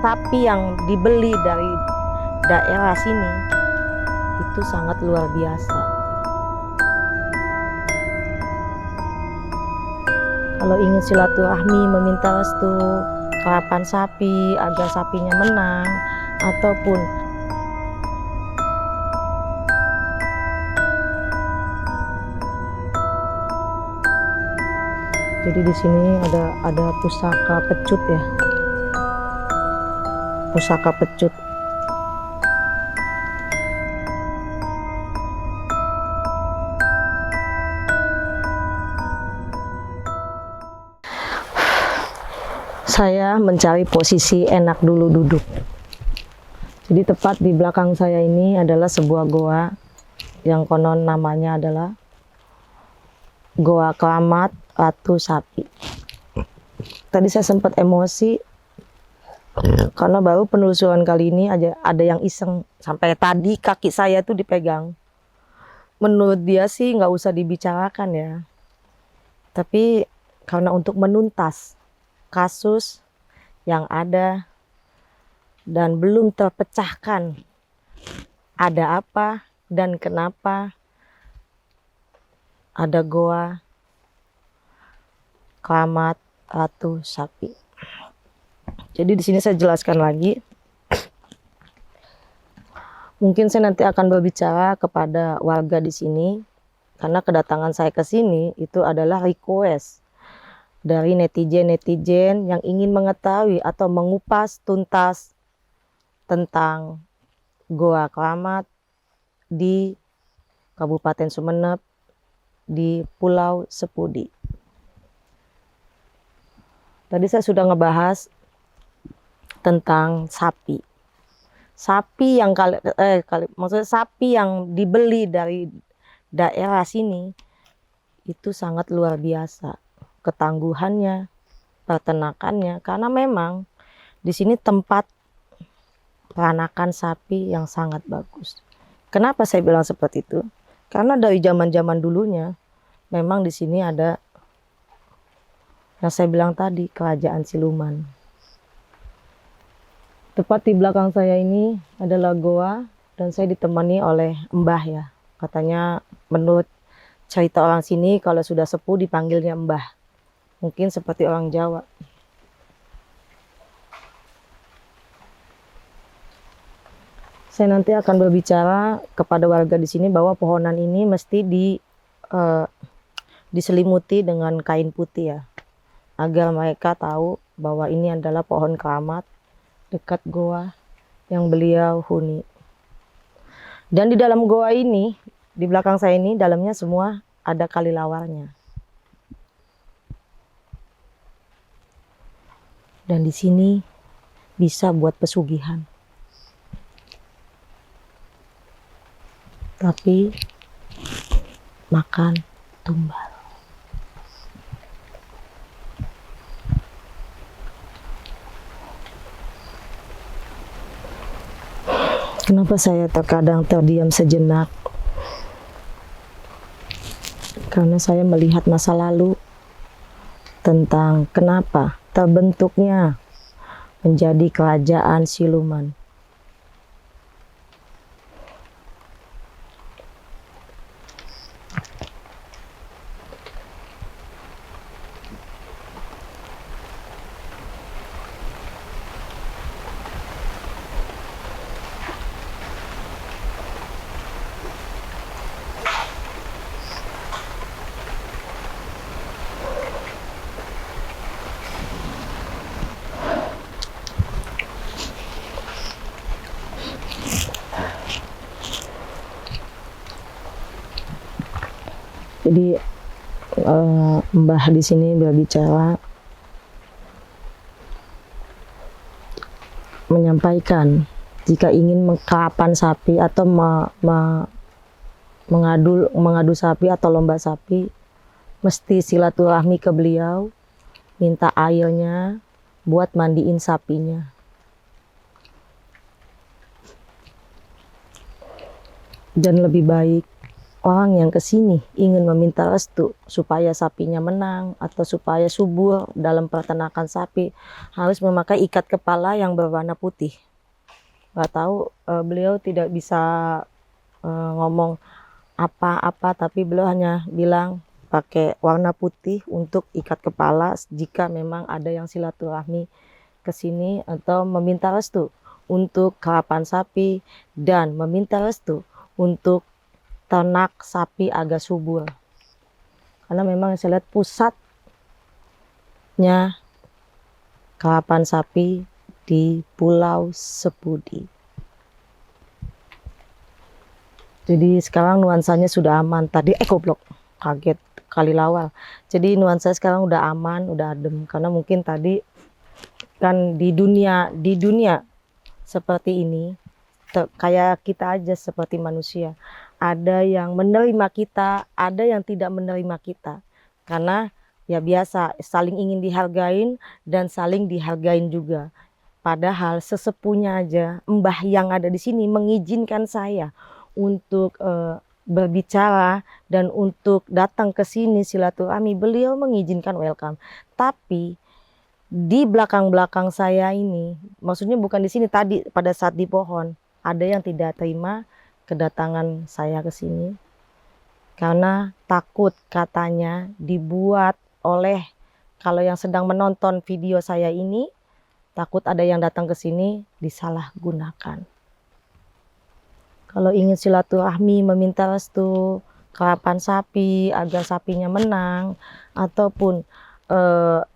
sapi yang dibeli dari daerah sini itu sangat luar biasa. Kalau ingin silaturahmi, meminta restu karapan sapi agar sapinya menang, ataupun jadi di sini ada pusaka pecut ya, pusaka pecut. Saya mencari posisi enak dulu duduk. Jadi tepat di belakang saya ini adalah sebuah goa yang konon namanya adalah Goa Keramat Ratu Sapi. Tadi saya sempat emosi karena baru penelusuran kali ini ada yang iseng. Sampai tadi kaki saya tuh dipegang. Menurut dia sih nggak usah dibicarakan ya. Tapi karena untuk menuntas kasus yang ada dan belum terpecahkan ada apa dan kenapa ada Goa Keramat Ratu Sapi. Jadi di sini saya jelaskan lagi. Mungkin saya nanti akan berbicara kepada warga di sini karena kedatangan saya ke sini itu adalah request dari netizen-netizen yang ingin mengetahui atau mengupas tuntas tentang Goa Keramat di Kabupaten Sumeneb di Pulau Sepudi. Tadi saya sudah ngebahas tentang sapi. Sapi yang maksudnya sapi yang dibeli dari daerah sini itu sangat luar biasa. Ketangguhannya, peternakannya, karena memang di sini tempat peranakan sapi yang sangat bagus. Kenapa saya bilang seperti itu? Karena dari zaman-zaman dulunya memang di sini ada yang saya bilang tadi, kerajaan siluman. Tepat di belakang saya ini adalah goa dan saya ditemani oleh mbah ya. Katanya menurut cerita orang sini kalau sudah sepuh dipanggilnya mbah. Mungkin seperti orang Jawa. Saya nanti akan berbicara kepada warga di sini bahwa pohonan ini mesti diselimuti dengan kain putih ya, agar mereka tahu bahwa ini adalah pohon keramat dekat goa yang beliau huni. Dan di dalam goa ini, di belakang saya ini, dalamnya semua ada kalilawarnya. Dan di sini bisa buat pesugihan. Tapi makan tumbal. Kenapa saya terkadang terdiam sejenak? Karena saya melihat masa lalu tentang kenapa terbentuknya menjadi kerajaan siluman. Jadi mbah di sini berbicara menyampaikan jika ingin karapan sapi atau mengadu sapi atau lomba sapi mesti silaturahmi ke beliau, minta airnya buat mandiin sapinya. Dan lebih baik orang yang kesini ingin meminta restu supaya sapinya menang atau supaya subur dalam peternakan sapi, harus memakai ikat kepala yang berwarna putih. Nggak tahu, beliau tidak bisa ngomong apa-apa, tapi beliau hanya bilang pakai warna putih untuk ikat kepala jika memang ada yang silaturahmi ke sini atau meminta restu untuk karapan sapi dan meminta restu untuk ternak sapi agak subur. Karena memang saya lihat pusatnya karapan sapi di Pulau Sepudi. Jadi sekarang nuansanya sudah aman. Tadi goblok, kaget kali lawal. Jadi nuansa sekarang udah aman, udah adem. Karena mungkin tadi kan di dunia seperti ini, kayak kita aja seperti manusia. Ada yang menerima kita, ada yang tidak menerima kita. Karena ya biasa, saling ingin dihargain dan saling dihargain juga. Padahal sesepuhnya aja, mbah yang ada di sini mengizinkan saya untuk berbicara dan untuk datang ke sini silaturahmi. Beliau mengizinkan, welcome. Tapi di belakang-belakang saya ini, maksudnya bukan di sini, tadi pada saat di pohon, ada yang tidak terima kedatangan saya ke sini karena takut, katanya dibuat oleh, kalau yang sedang menonton video saya ini, takut ada yang datang ke sini disalahgunakan. Kalau ingin silaturahmi, meminta restu karapan sapi agar sapinya menang, ataupun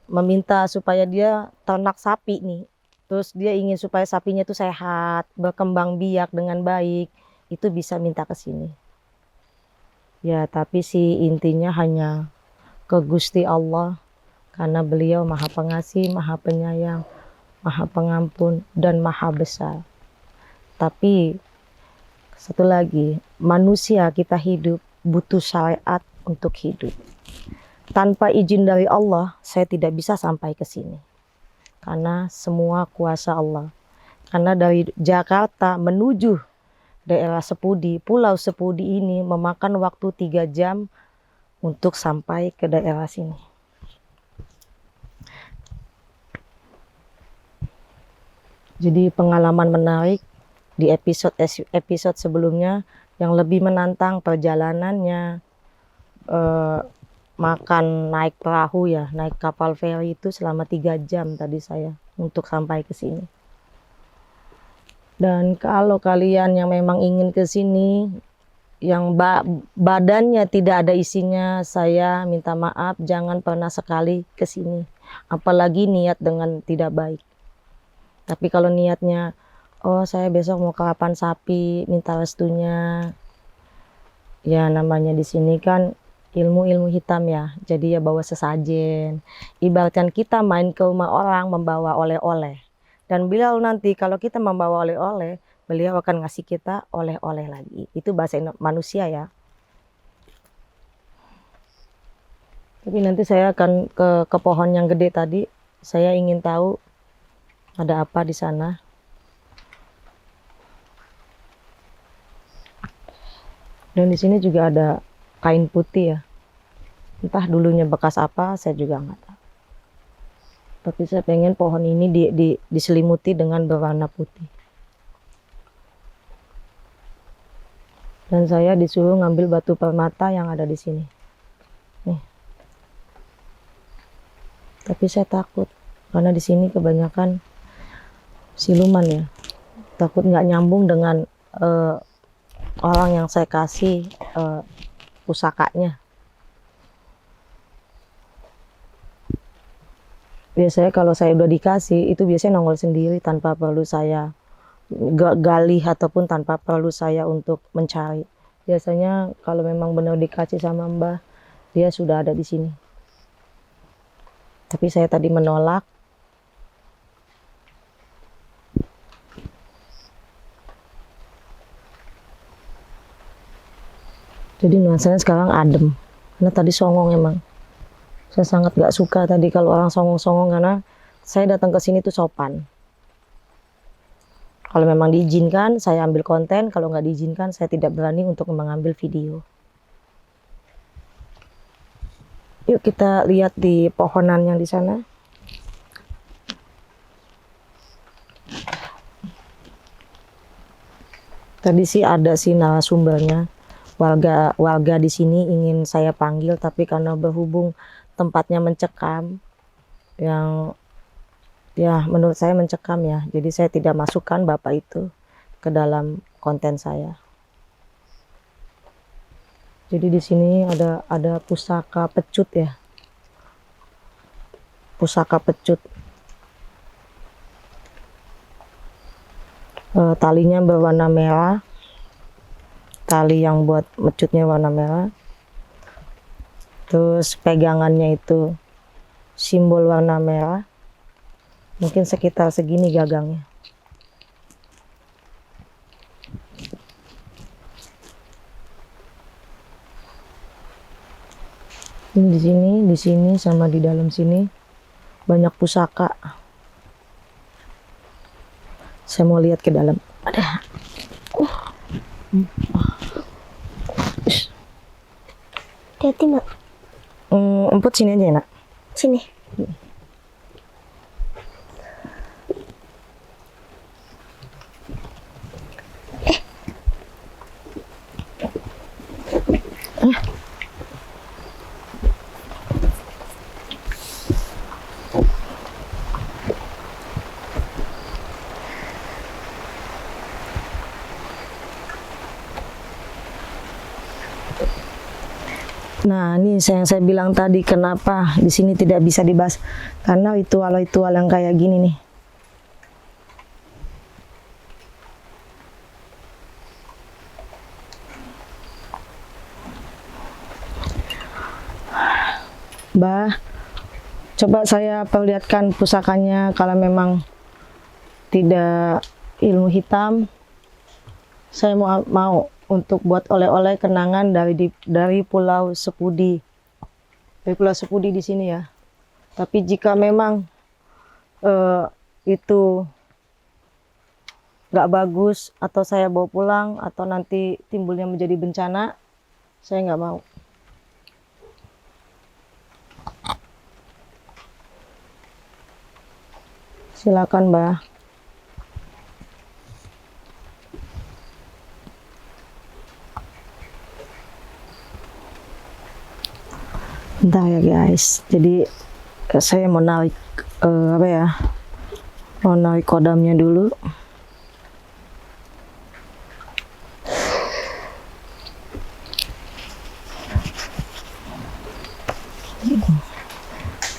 meminta supaya dia ternak sapi nih, terus dia ingin supaya sapinya itu sehat, berkembang biak dengan baik, itu bisa minta ke sini. Ya, tapi sih intinya hanya ke Gusti Allah, karena beliau Maha Pengasih, Maha Penyayang, Maha Pengampun, dan Maha Besar. Tapi satu lagi, manusia kita hidup butuh syariat untuk hidup. Tanpa izin dari Allah, saya tidak bisa sampai ke sini. Karena semua kuasa Allah. Karena dari Jakarta menuju daerah Sepudi, Pulau Sepudi ini memakan waktu 3 jam untuk sampai ke daerah sini. Jadi pengalaman menarik di episode sebelumnya yang lebih menantang perjalanannya, makan naik perahu ya, naik kapal feri itu selama 3 jam tadi saya untuk sampai ke sini. Dan kalau kalian yang memang ingin ke sini, yang badannya tidak ada isinya, saya minta maaf, jangan pernah sekali ke sini. Apalagi niat dengan tidak baik. Tapi kalau niatnya, oh saya besok mau karapan sapi, minta restunya, ya namanya di sini kan ilmu hitam ya, jadi ya bawa sesajen. Ibaratkan kita main ke rumah orang membawa oleh-oleh. Dan beliau nanti kalau kita membawa oleh-oleh, beliau akan ngasih kita oleh-oleh lagi. Itu bahasa manusia ya. Tapi nanti saya akan ke pohon yang gede tadi. Saya ingin tahu ada apa di sana. Dan di sini juga ada kain putih ya. Entah dulunya bekas apa, saya juga nggak tahu. Tapi saya pengen pohon ini diselimuti dengan berwarna putih. Dan saya disuruh ngambil batu permata yang ada di sini. Nih. Tapi saya takut karena di sini kebanyakan siluman ya. Takut nggak nyambung dengan orang yang saya kasih pusakanya. Biasanya kalau saya udah dikasih, itu biasanya nongol sendiri tanpa perlu saya gali ataupun tanpa perlu saya untuk mencari. Biasanya kalau memang benar dikasih sama Mbah, dia sudah ada di sini. Tapi saya tadi menolak. Jadi nuansanya sekarang adem. Karena tadi songong emang. Saya sangat gak suka tadi kalau orang songong-songong, karena saya datang ke sini tuh sopan. Kalau memang diizinkan, saya ambil konten. Kalau nggak diizinkan, saya tidak berani untuk mengambil video. Yuk kita lihat di pohonan yang di sana. Tadi sih ada sih narasumbernya. Warga di sini ingin saya panggil, tapi karena berhubung tempatnya mencekam, yang ya menurut saya mencekam ya, jadi saya tidak masukkan bapak itu ke dalam konten saya. Jadi di sini ada pusaka pecut ya, pusaka pecut. Talinya berwarna merah, tali yang buat mecutnya warna merah, terus pegangannya itu simbol warna merah, mungkin sekitar segini gagangnya. Ini di sini sama di dalam sini banyak pusaka. Saya mau lihat ke dalam. Ada. Hati-hati nak. Emput sini aja ya nak. Sini. Nah, ini yang saya bilang tadi, kenapa di sini tidak bisa dibahas, karena ritual-ritual yang kayak gini nih. Bah, coba saya perlihatkan pusakanya. Kalau memang tidak ilmu hitam, saya mau untuk buat oleh-oleh kenangan dari Pulau Sepudi. Dari Pulau Sepudi di sini ya. Tapi jika memang itu nggak bagus, atau saya bawa pulang, atau nanti timbulnya menjadi bencana, saya nggak mau. Silakan, Mbak. Bentar ya guys, jadi saya mau narik mau narik kodamnya dulu.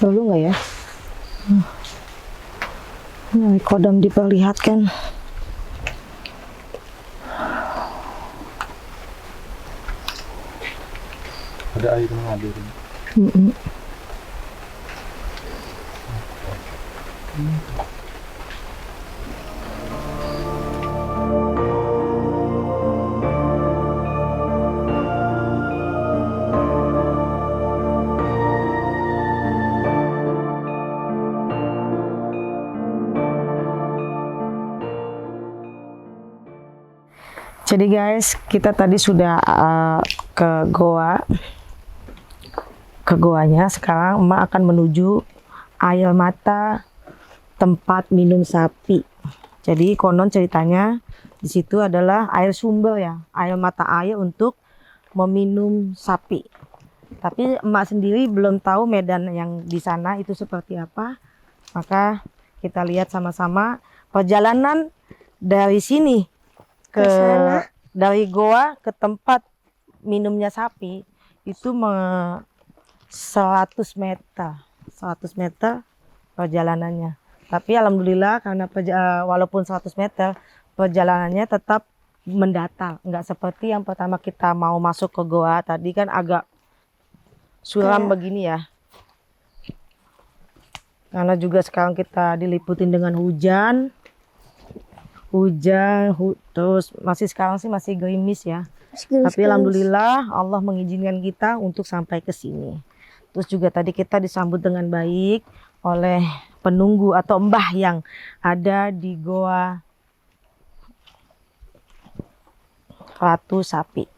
Lalu nggak ya? Narik kodam diperlihatkan. Ada air mengalir. Jadi guys, kita tadi sudah ke goanya. Sekarang emak akan menuju air mata tempat minum sapi. Jadi konon ceritanya di situ adalah air sumber ya, air mata air untuk meminum sapi. Tapi emak sendiri belum tahu medan yang di sana itu seperti apa. Maka kita lihat sama-sama perjalanan dari sini dari goa ke tempat minumnya sapi itu 100 meter perjalanannya. Tapi alhamdulillah karena walaupun 100 meter perjalanannya tetap mendatar, nggak seperti yang pertama kita mau masuk ke goa tadi kan agak suram begini ya. Karena juga sekarang kita diliputin dengan hujan, terus sekarang sih masih gerimis ya. Tapi alhamdulillah Allah mengizinkan kita untuk sampai ke sini. Terus juga tadi kita disambut dengan baik oleh penunggu atau mbah yang ada di Goa Ratu Sapi.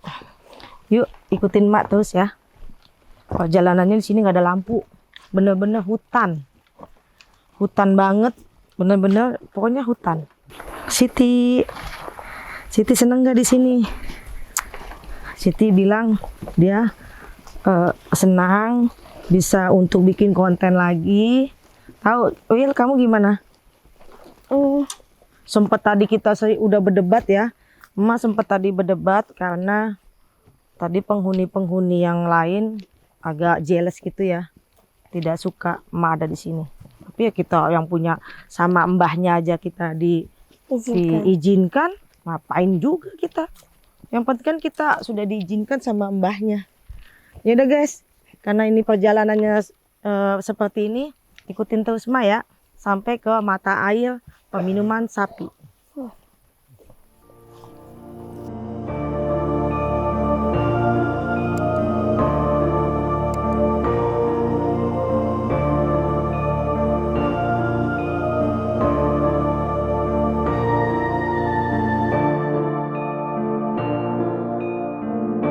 Yuk ikutin mak terus ya. Perjalanannya di sini nggak ada lampu, bener-bener hutan, hutan banget, bener-bener pokoknya hutan. Siti seneng nggak di sini? Siti bilang dia senang bisa untuk bikin konten lagi. Tahu, Will, kamu gimana? Sempet tadi kita udah berdebat ya, Emak sempet tadi berdebat karena tadi penghuni-penghuni yang lain agak jealous gitu ya, tidak suka Emak ada di sini. Tapi ya kita yang punya sama mbahnya aja kita diizinkan, ngapain juga kita? Yang penting kan kita sudah diizinkan sama mbahnya. Ya udah guys, karena ini perjalanannya seperti ini, ikutin terus Ma ya sampai ke mata air peminuman sapi.